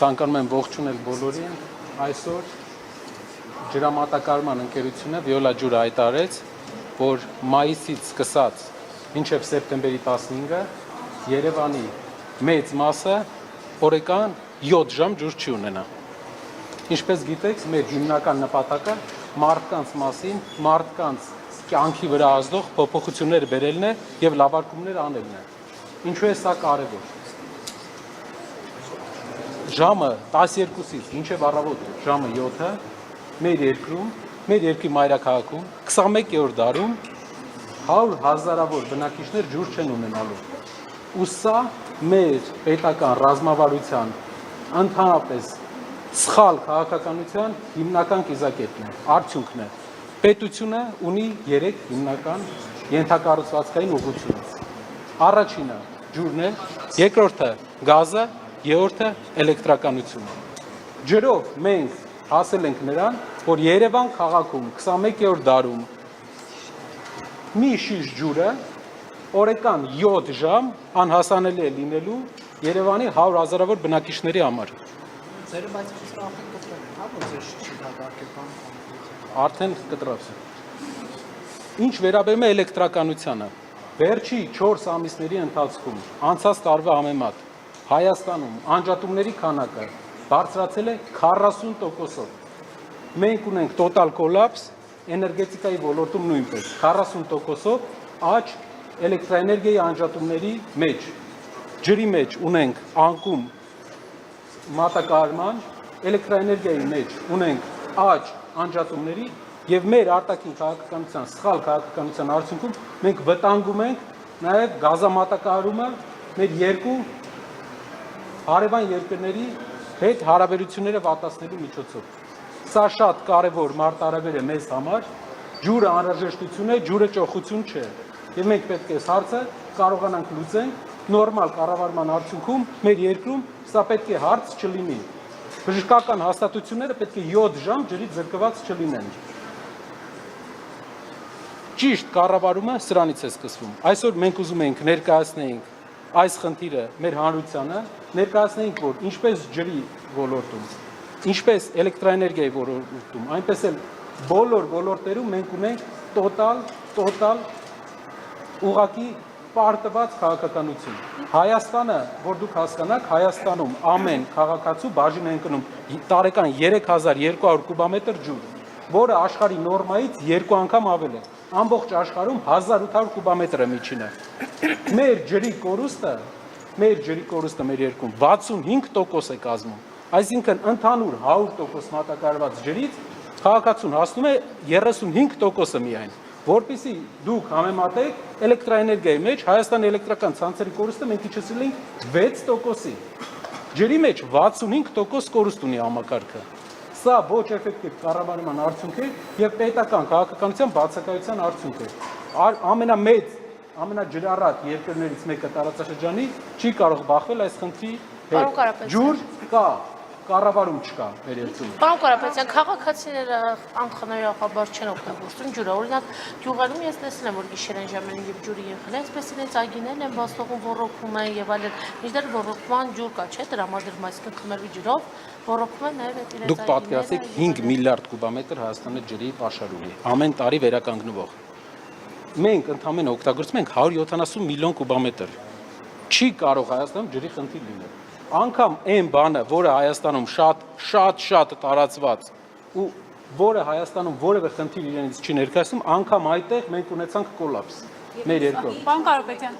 Ցանկանում եմ ողջունել բոլորին այսօր ջրամատակարարման ընկերությունը Վիոլա ջուրը հայտարարեց, որ մայիսից սկսած մինչև սեպտեմբերի 15-ը Երևանի մեծ մասը օրական 7 ժամ ջուր չի ունենա։ Ինչպես գիտեք, մեր հիմնական նպատակը մարդկանց մասին, մարդկանց կյանքի վրա ազդող փոփոխություններ բերելն է եւ լավարկումներ անելն է։ Ինչու է սա կարևոր։ Ժամը 12-ից մինչև առավոտ ժամը 7-ը մեր երկրում, մեր երկրի մայրաքաղաքում 21-րդ դարում 100,000-ավոր բնակիչներ ջուր չեն ունենալու։ Ու սա մեր պետական ռազմավարության ընդհանրապես սխալ քաղաքականության հիմնական կիզակետն է, արդյունքն է։ Պետությունը ունի 3 հիմնական ենթակառուցվածքային ուղղություն։ Առաջինը ջուրն է, երկրորդը գազը, երրորդը էլեկտրականությունը։ Ջրով մենք հասել ենք նրան, որ Երևան քաղաքում 21-րդ դարում մի շիշ ջուրը օրական 7 ժամ անհասանելի է լինելու Երևանի 100,000-ավոր բնակիչների համար։ Արդեն կտրած։ Ինչ վերաբերում է էլեկտրականությանը, վերջի 4 ամիսների ընթացքում անցած տարվա համեմատ Հայաստանում անջատումների քանակը բարձրացել է 40%-ով։ Մենք ունենք տոտալ կոլապս էներգետիկայի ոլորտում նույնպես 40%-ով աճ էլեկտրաէներգիայի անջատումների մեջ։ Ջրի մեջ ունենք անկում մատակարարման, էլեկտրաէներգիայի մեջ ունենք աճ անջատումների եւ մեր արտաքին քաղաքականության, սխալ քաղաքականության արդյունքում մենք վտանգում ենք նաեւ գազամատակարարումը մեր երկու հարևան երկրների հետ հարաբերությունները վատացնելու միջոցով։ Սա շատ կարևոր մարտահրավեր է մեզ համար, ջուրը անհրաժեշտություն է, ջուրը ճոխություն չէ։ Եվ մենք պետք է այս հարցը կարողանանք լուծել նորմալ կառավարման արդյունքում մեր երկրում սա պետք է հարց չլինի։ Բժշկական հաստատությունները պետք է 7 ժամ ջրից զրկված չլինեն։ Ճիշտ կառավարումը սրանից է սկսվում։ Այսօր մենք ուզում ենք ներկայացնենք այս խնդիրը մեր հանրությանը, ներկայացնենք, որ ինչպես ջրի ոլորտում, ինչպես էլեկտրաէներգիայի ոլորտում, այնպես էլ բոլոր ոլորտերում մենք ունենք տոտալ ուղղակի պարտված քաղաքականություն։ Հայաստանը, որ դուք հասկանաք, Հայաստանում ամեն քաղաքացու բաժին է ընկնում տարեկան 3200 կուբամետր ջուր, որը աշխարհի նորմայից 2 անգամ ավել է։ Ամբողջ աշխարհում 1800 կուբամետր է միջինը։ Մեր ջրի կորուստը մեր երկրում 65% է կազմում։ Այսինքն ընդհանուր 100% մատակարարված ջրից քաղաքացուն հասնում է 35% միայն։ Որպեսզի դուք համեմատեք էլեկտրաէներգիայի մեջ Հայաստանի էլեկտրական ցանցերի կորուստը մենք իջեցրել ենք 6%-ի։ Ջրի մեջ 65% կորուստ ունի համակարգը։ Սա ոչ էֆեկտիվ կառավարման արդյունք է եւ պետական քաղաքականության բացակայության արդյունք է։ Ամենամեծ, ամենաջրառատ երկրներից մեկը տարածաշրջանի չի կարող բախվել այս խնդրի հետ։ Ջուր կա, կառավարում չկա մեր երկրում։ Պարոն Կարապետյան, քաղաքացիները անխնայողաբար չեն օգտագործում ջուրը։ Օրինակ, գյուղերում ես տեսել եմ, որ գիշերային ժամերին եւ ջուրը եղել է, այսպես իրենց այգիներն են բացողում, ոռոգում են եւ այլն։ Մինչդեռ ոռոգման ջուր կա, չէ՞, տրամադրվում, այսինքն խմելու ջրով ոռոգում են նաեւ իրենց այգիները։ Դուք պատկերացրեք 5 միլիարդ կուբամետր Հայաստանը ջրի պաշար ունի, ամեն տարի վերականգնվող։ Մենք ընդհանրապես օգտագործում ենք 170 միլիոն կուբամետր։ Չի կարող Հայաստանում ջրի խնդիր լինել։ Անկամ այն բանը, որը Հայաստանում շատ տարածված ու որը Հայաստանում որևէ խնդիր իրենից չի ներկայացնում, անկամ այդտեղ մենք ունեցանք կոլապս մեր երկրում։ Պարոն Կարապետյան,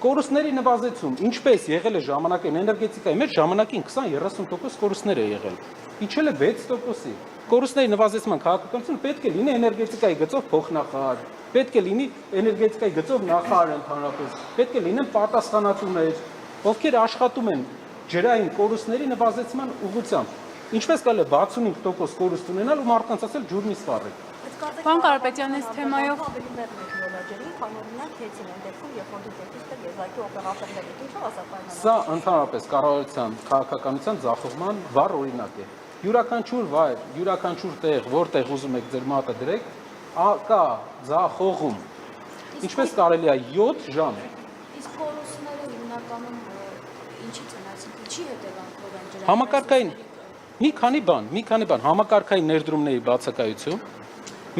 Կորուստների նվազեցում, ինչպես եղել է ժամանակին էներգետիկայի մեջ, ժամանակին 20-30% կորուստներ է եղել։ Իջել է 6%-ի։ Կորուստների նվազեցման քաղաքականությունը պետք է լինի էներգետիկայի գծով փոխնախարար, պետք է լինի էներգետիկայի գծով նախարար ընդհանրապես, պետք է լինեն պատասխանատուներ, ովքեր աշխատում են ջրային կորուստների նվազեցման ուղղությամբ։ Ինչպես կարելի է 65% կորուստ ունենալ ու մարդկանց ասել ջուր մի սպառեք։ Պարոն Կարապետյան, այս թեմայով Սա ընդհանրապես կառավարության քաղաքականության ձախողման վառ օրինակ է։ Յուրաքանչյուր վայր, յուրաքանչյուր տեղ, որտեղ ուզում եք ձեր մատը դրեք, կա ձախողում։ Ինչպես կարելի է 7 ժամ։ Իսկ կորուստները հիմնականում ինչից են, այսինքն չի հետևանքով են Համակարգային մի քանի բան, համակարգային ներդրումների բացակայություն։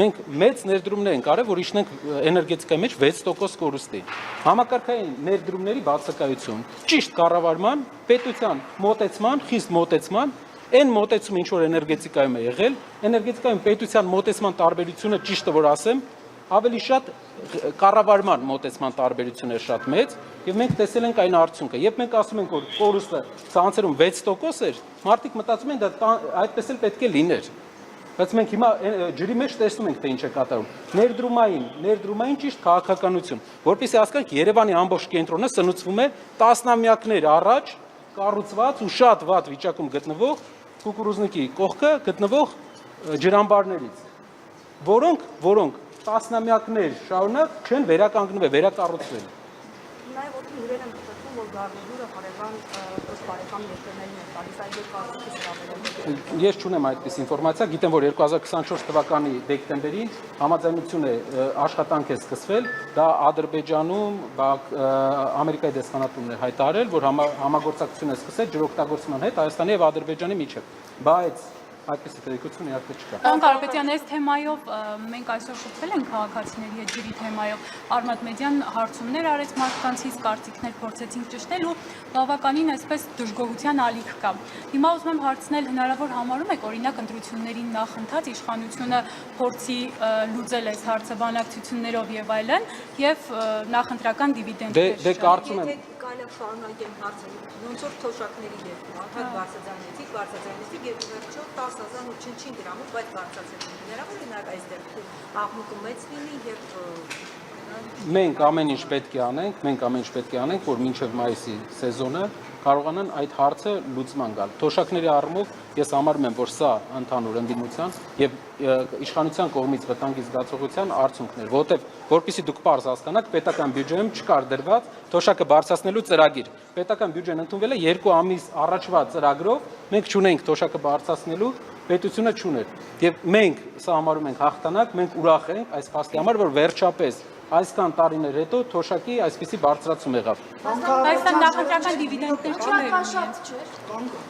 Մենք մեծ ներդրումներ ենք արել, որ իջնենք էներգետիկայի մեջ 6% կորուստի։ Համակարգային ներդրումների բացակայություն, ճիշտ կառավարման, պետության մոտեցման, խիստ մոտեցման, այն մոտեցումը, ինչ որ էներգետիկայում է եղել, էներգետիկայում պետության մոտեցման տարբերությունը ճիշտը որ ասեմ, ավելի շատ կառավարման մոտեցման տարբերությունը է շատ մեծ, եւ մենք տեսել ենք այն արդյունքը։ Երբ մենք ասում ենք, որ կորուստը ցանցերում 6% էր, մարդիկ մտածում են դա այդպես էլ պետք է լիներ։ Բայց մենք հիմա ջրի մեջ տեսնում ենք, թե ինչ է կատարում։ Ներդրումային ճիշտ քաղաքականություն, որպեսզի հասկանանք Երևանի ամբողջ կենտրոնը սնուցվում է տասնամյակներ առաջ կառուցված ու շատ վատ վիճակում գտնվող կուկուռուզնիկի կողքը գտնվող ջրամբարներից, որոնք տասնամյակներ շարունակ չեն վերականգնվել, վերակառուցվել։ Նաև օդի հյուրեր են մտածում, որ Գառնուղը հարևան բարեկամ երկրներին է տալիս, այդ կարծիքից հավելել։ Ես չունեմ այդպես ինֆորմացիա, գիտեմ, որ 2024 թվականի դեկտեմբերին համաձայնություն է աշխատանք է սկսվել, դա Ադրբեջանում Ամերիկայի դեսպանատունն է հայտարարել, որ համագործակցություն է սկսել ջրօգտագործման հետ Հայաստանի եւ Ադրբեջանի միջեւ, բայց այդպես տեղեկություն իհարկե չկա։ Պարոն Կարապետյան, այս թեմայով մենք այսօր շփվել ենք քաղաքացիների հետ ջրի թեմայով։ Արմատ մեդիան հարցումներ արեց մարդկանցից, կարծիքներ փորձեցինք ճշտել ու բավականին այսպես դժգոհության ալիք կա։ Հիմա ուզում եմ հարցնել, հնարավոր համարում եք օրինակ ընտրություններին նախընթաց իշխանությունը փորձի լուծել այս հարցը բանակցություններով եւ այլն եւ նախընտրական դիվիդենդներ։ Դե կարծում եմ Կարելի է շարունակել հարցը, ոնց որ թոշակների երկու, անդադ բարձրացանեցիք եւ վերջո 10,000 ու չին դրամով, բայց բարձրացեցին։ Հնարավոր է նաեւ այս դեպքում աղմուկը մեծ լինի եւ մենք ամեն ինչ պետք է անենք, որ մինչև մայիսի սեզոնը կարողանան այդ հարցը լուծման գալ։ Թոշակների առումով ես համարում եմ, որ սա ընդհանուր ընդդիմության եւ իշխանության կողմից վտանգի զգացողության արդյունքներ, որտեղ որpիսի դուք պարզ հասկանաք, պետական բյուջեում չկար դրված թոշակը բարձրացնելու ծրագիր։ Պետական բյուջեն ընդունվել է 2 ամիս առաջվա ծրագրով, մենք չունենք թոշակը բարձրացնելու, պետությունը չուներ։ Եվ մենք սա համարում ենք հաղթանակ, մենք ուրախ ենք այս փաստի համար, որ վերջապես այսքան տարիներ հետո թոշակի այսպիսի բարձրացում եղավ։ Բայց դա նախընտրական դիվիդենդներ չէր։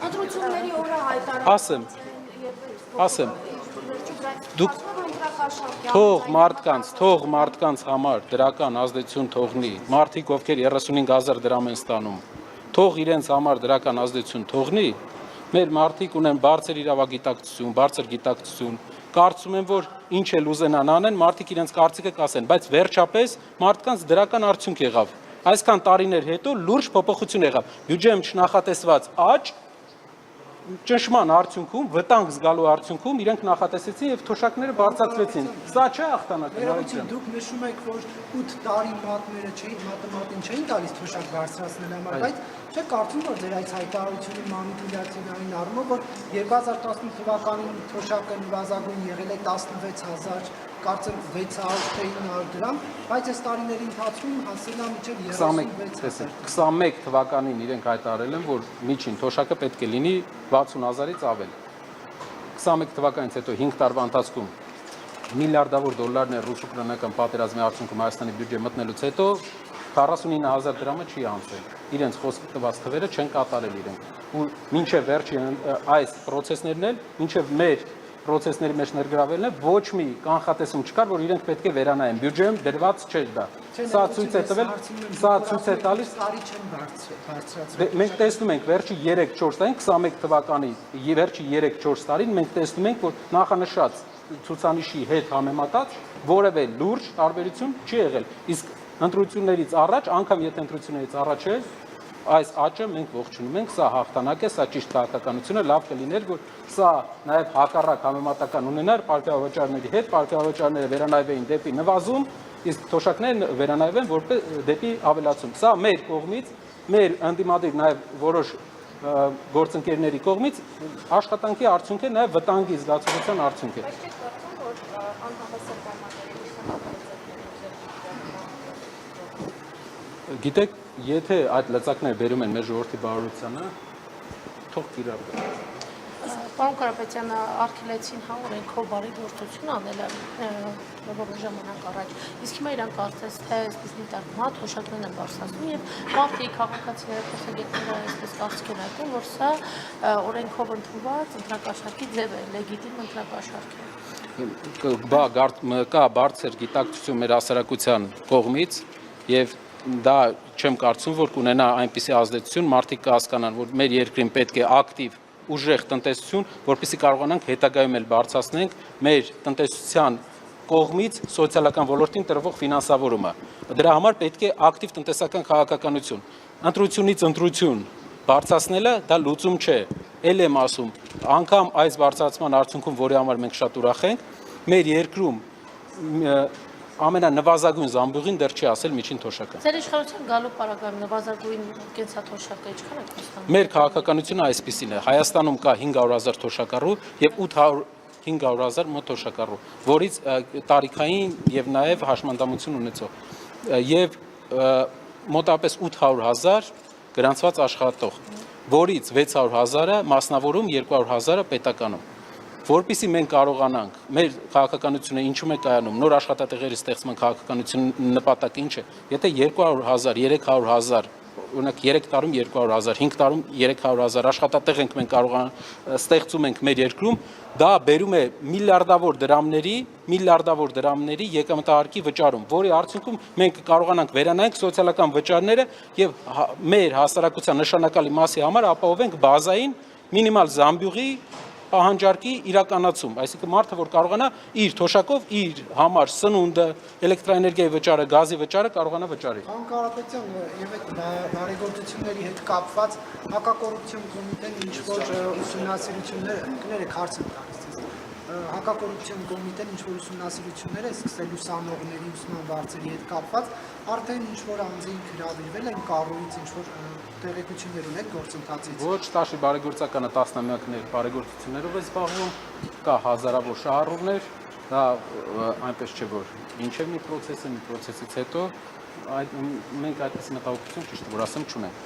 Ընտրությունների օրը հայտարարել։ Ասեմ։ Դուք թող մարդկանց համար դրական ազդեցություն թողնի, մարդիկ ովքեր 35,000 դրամ են ստանում, թող իրենց համար դրական ազդեցություն թողնի, մեր մարդիկ ունեն բարձր իրավագիտակցություն, բարձր գիտակցություն, կարծում եմ, որ ինչ էլ ուզենան անեն, մարդիկ իրենց կարծիքը կասեն, բայց վերջապես մարդկանց դրական արդյունք եղավ։ Այսքան տարիներ հետո լուրջ փոփոխություն եղավ։ Բյուջեում չնախատեսված աճ, ճնշման արդյունքում, վտանգ զգալու արդյունքում իրենք նախատեսեցին եւ թոշակները բարձրացրեցին։ Սա չէ հաղթանակը։ Դուք նշում եք, որ 8 տարի մատեմատիկին չէին տալիս թոշակ բարձրացնել համար, բայց չէ կարծում որ ձեր այս հայտարարությունի մանիպուլյացիոնային առումով, որ 2018 թվականին թոշակը նվազագույն եղել է 16,000, կարծեմ 600 թե 900 դրամ, բայց այս տարիների ընթացքում հասել է մինչև 36,000։ 21 թվականին իրենք հայտարարել են, որ միջին թոշակը պետք է լինի 60,000-ից ավել։ 21 թվականից հետո 5 տարվա ընթացքում միլիարդավոր դոլարներ ռուս-ուկրաինական պատերազմի արդյունքում Հայաստանի բյուջե մտնելուց հետո 49,000 դրամը չի անցել։ Իրենց խոսք տված թվերը չեն կատարել իրենք։ Ու մինչև վերջին այս process-ներն էլ, մինչև մեր process-ների մեջ ներգրավելն է, ոչ մի կանխատեսում չկար, որ իրենք պետք է վերանայեն։ Բյուջեում դրված չէր դա։ Սա ցույց է տվել, սա ցույց է տալիս տարի չեն բարձրացրել։ Մենք տեսնում ենք վերջի 3-4 տարին, 21 թվականի վերջի 3-4 տարին մենք տեսնում ենք, որ նախանշած ցուցանիշի հետ համեմատած որևէ լուրջ տարբերություն չի եղել։ Իսկ ընտրություններից առաջ, անգամ եթե ընտրություններից առաջ է, այս աճը մենք ողջունում ենք, սա հաղթանակ է, սա ճիշտ քաղաքականություն է, լավ կլիներ, որ սա նաև հակառակ համեմատական ունենար պարտավորավճարների հետ, պարտավորավճարները վերանայվեին դեպի նվազում, իսկ թոշակները վերանայվեն որպես դեպի ավելացում։ Սա մեր կողմից, մեր ընդդիմադիր նաև որոշ գործընկերների կողմից աշխատանքի արդյունք է, նաև վտանգի զգացողության արդյունք է։ Բայց չեք կարծում, որ անհավասար պայմանների Գիտեք, եթե այդ լծակները բերում են մեր ժողովրդի բարօրությանը, թող կիրառվեն։ Պարոն Կարապետյան, արգելեցին հա օրենքով բարի գործություն անելը որոշ ժամանակ առաջ։ Իսկ հիմա իրանք կարծես թե այսպես դիտարկումա թոշակներն են բարձրացնում եւ մարդիկ քաղաքացիները փոխագետները այսպես կարծիք են հայտնում, որ սա օրենքով ընդունված ընտրակաշարքի ձև է, լեգիտիմ ընտրակաշարք է։ Կա բարձր գիտակցություն մեր հասարակության կողմից եւ դա չեմ կարծում, որ կունենա այնպիսի ազդեցություն, մարդիկ կհասկանան, որ մեր երկրին պետք է ակտիվ ուժեղ տնտեսություն, որպեսզի կարողանանք հետագայում էլ բարձրացնենք մեր տնտեսության կողմից սոցիալական ոլորտին տրվող ֆինանսավորումը։ Դրա համար պետք է ակտիվ տնտեսական քաղաքականություն։ Ընտրությունից ընտրություն բարձրացնելը դա լուծում չէ։ Էլ եմ ասում, անգամ այս բարձրացման արդյունքում, որի համար մենք շատ ուրախ ենք, մեր երկրում ամենանվազագույն զամբյուղին դեռ չի ասել միջին թոշակը։ Ձեր իշխանության գալու պարագայում նվազագույն կենսաթոշակը ինչքան է կոստանում։ Մեր քաղաքականությունը այսպիսին է։ Հայաստանում կա 500,000 թոշակառու եւ 500,000 մոտ թոշակառու, որից տարիքային եւ նաեւ հաշմանդամություն ունեցող եւ մոտապես 800,000 գրանցված աշխատող, որից 600,000-ը մասնավորում, 200,000-ը պետականում։ Որպեսզի մենք կարողանանք մեր քաղաքականությունը ինչու՞մ է կայանում, նոր աշխատատեղերի ստեղծման քաղաքականություն նպատակը ինչ է։ Եթե 200,000, 300,000, օրինակ 3 տարում 200,000, 5 տարում 300,000 աշխատատեղ ենք մենք ստեղծում ենք մեր երկրում, դա բերում է միլիարդավոր դրամների եկամտահարկի վճարում, որի արդյունքում մենք կարողանանք վերանայենք սոցիալական վճարները եւ մեր հասարակության նշանակալի մասի համար ապահովենք բազային մինիմալ զամբյուղի պահանջարկի իրականացում, այսինքն մարդը որ կարողանա իր թոշակով իր համար սնունդը, էլեկտրաէներգիայի վճարը, գազի վճարը կարողանա վճարել։ Պարոն Կարապետյան, եւ այդ բարեգործությունների հետ կապված հակակոռուպցիոն կոմիտեն ինչ-որ ուսումնասիրություններ հարց են տալիս։ Հակակոռուպցիոն կոմիտեն ինչ-որ ուսումնասիրություններ է սկսել ուսանողների ուսման վարձերի հետ կապված, արդեն ինչ-որ անձինք հրավիրվել են կառույց, ինչ-որ տեղեկություններ ունեք գործընթացից։ Ոչ տաշի բարեգործականը տասնամյակներ բարեգործություններով է զբաղվում, կա հազարավոր շահառուներ, դա այնպես չէ որ ինչև մի process է, մի process-ից հետո մենք այդպես մտահոգություն ճիշտ որ ասեմ չունենք։